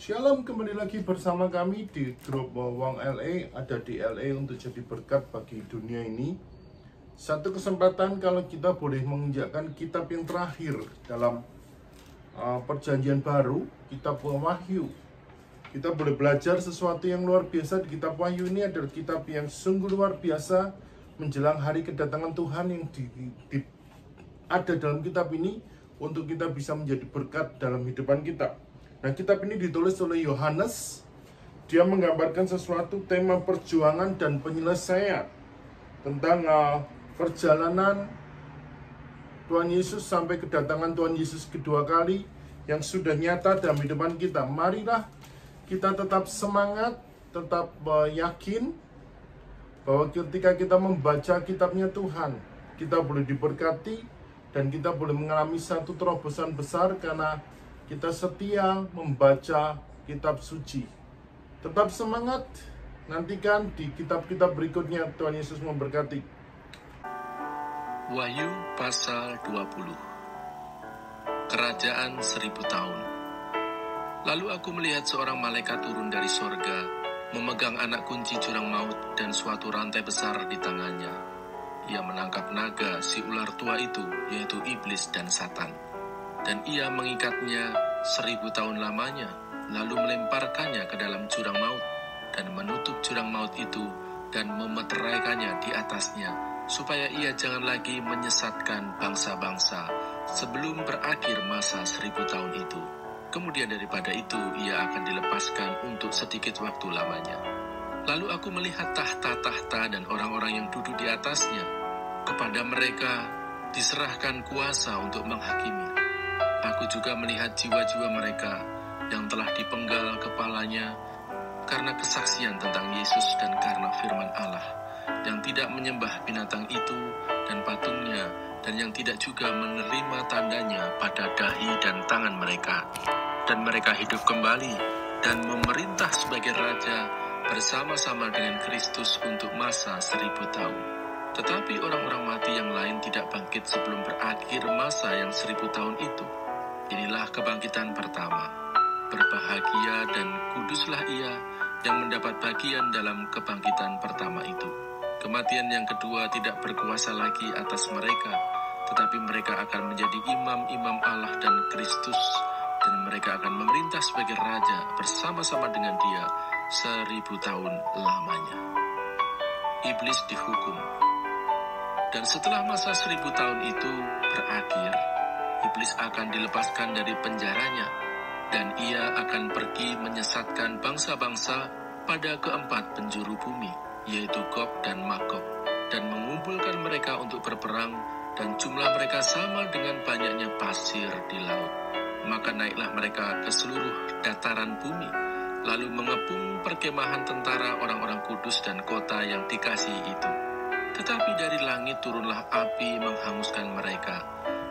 Shalom, kembali lagi bersama kami di grup Wong LA. Ada di LA untuk jadi berkat bagi dunia ini. Satu kesempatan kalau kita boleh menginjakkan kitab yang terakhir dalam perjanjian baru, kitab Wahyu. Kita boleh belajar sesuatu yang luar biasa di kitab Wahyu ini. Adalah kitab yang sungguh luar biasa menjelang hari kedatangan Tuhan yang ada dalam kitab ini untuk kita bisa menjadi berkat dalam hidupan kita. Nah, kitab ini ditulis oleh Yohanes. Dia menggambarkan sesuatu tema perjuangan dan penyelesaian tentang perjalanan Tuhan Yesus sampai kedatangan Tuhan Yesus kedua kali yang sudah nyata dalam hidupan kita. Marilah kita tetap semangat, tetap yakin bahwa ketika kita membaca kitabnya Tuhan, kita boleh diberkati dan kita boleh mengalami satu terobosan besar karena kita setia membaca kitab suci. Tetap semangat, nantikan di kitab-kitab berikutnya. Tuhan Yesus memberkati. Wahyu pasal 20. Kerajaan 1000 tahun. Lalu aku melihat seorang malaikat turun dari sorga, memegang anak kunci jurang maut dan suatu rantai besar di tangannya. Ia menangkap naga, si ular tua itu, yaitu iblis dan Satan. Dan ia mengikatnya 1000 tahun lamanya, lalu melemparkannya ke dalam jurang maut, dan menutup jurang maut itu, dan memeteraikannya di atasnya, supaya ia jangan lagi menyesatkan bangsa-bangsa, sebelum berakhir masa 1000 tahun itu. Kemudian daripada itu, ia akan dilepaskan untuk sedikit waktu lamanya. Lalu aku melihat tahta-tahta dan orang-orang yang duduk di atasnya. Kepada mereka diserahkan kuasa untuk menghakimi. Aku juga melihat jiwa-jiwa mereka yang telah dipenggal kepalanya karena kesaksian tentang Yesus dan karena firman Allah, yang tidak menyembah binatang itu dan patungnya, dan yang tidak juga menerima tandanya pada dahi dan tangan mereka. Dan mereka hidup kembali dan memerintah sebagai raja bersama-sama dengan Kristus untuk masa 1000 tahun. Tetapi orang-orang mati yang lain tidak bangkit sebelum berakhir masa yang 1000 tahun itu. Inilah kebangkitan pertama. Berbahagia dan kuduslah ia yang mendapat bagian dalam kebangkitan pertama itu. Kematian yang kedua tidak berkuasa lagi atas mereka, tetapi mereka akan menjadi imam-imam Allah dan Kristus, dan mereka akan memerintah sebagai raja bersama-sama dengan dia 1000 tahun lamanya. Iblis dihukum. Dan setelah masa 1000 tahun itu berakhir, iblis akan dilepaskan dari penjaranya, dan ia akan pergi menyesatkan bangsa-bangsa pada keempat penjuru bumi, yaitu Gog dan Magog, dan mengumpulkan mereka untuk berperang, dan jumlah mereka sama dengan banyaknya pasir di laut. Maka naiklah mereka ke seluruh dataran bumi, lalu mengepung perkemahan tentara orang-orang kudus dan kota yang dikasihi itu. Tetapi dari langit turunlah api menghanguskan mereka,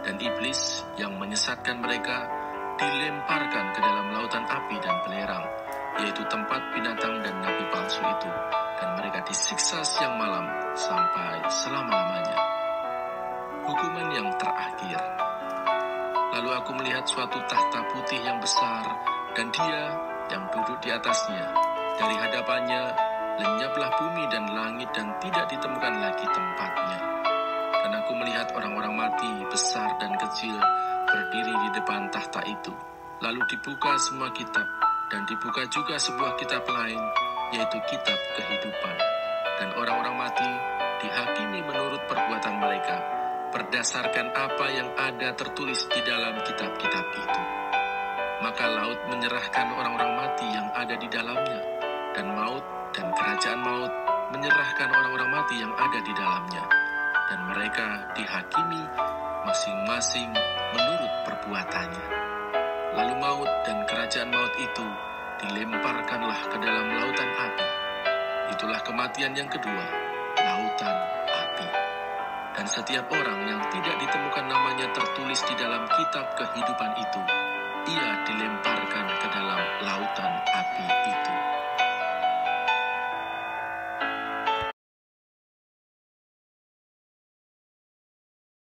dan iblis yang menyesatkan mereka dilemparkan ke dalam lautan api dan belerang, yaitu tempat binatang dan nabi palsu itu, dan mereka disiksa siang malam sampai selama-lamanya. Hukuman yang terakhir. Lalu aku melihat suatu tahta putih yang besar, dan dia yang duduk di atasnya. Dari hadapannya lenyaplah bumi dan langit, dan tidak ditemukan lagi tempatnya. Dan aku melihat orang-orang mati, besar dan kecil, berdiri di depan tahta itu. Lalu dibuka semua kitab, dan dibuka juga sebuah kitab lain, yaitu kitab kehidupan. Dan orang-orang mati dihakimi menurut perbuatan mereka, berdasarkan apa yang ada tertulis di dalam kitab-kitab itu. Maka laut menyerahkan orang-orang mati yang ada di dalamnya, dan maut dan kerajaan maut menyerahkan orang-orang mati yang ada di dalamnya. Dan mereka dihakimi masing-masing menurut perbuatannya. Lalu maut dan kerajaan maut itu dilemparkanlah ke dalam lautan api. Itulah kematian yang kedua, lautan api. Dan setiap orang yang tidak ditemukan namanya tertulis di dalam kitab kehidupan itu, ia dilemparkan ke dalam lautan api itu.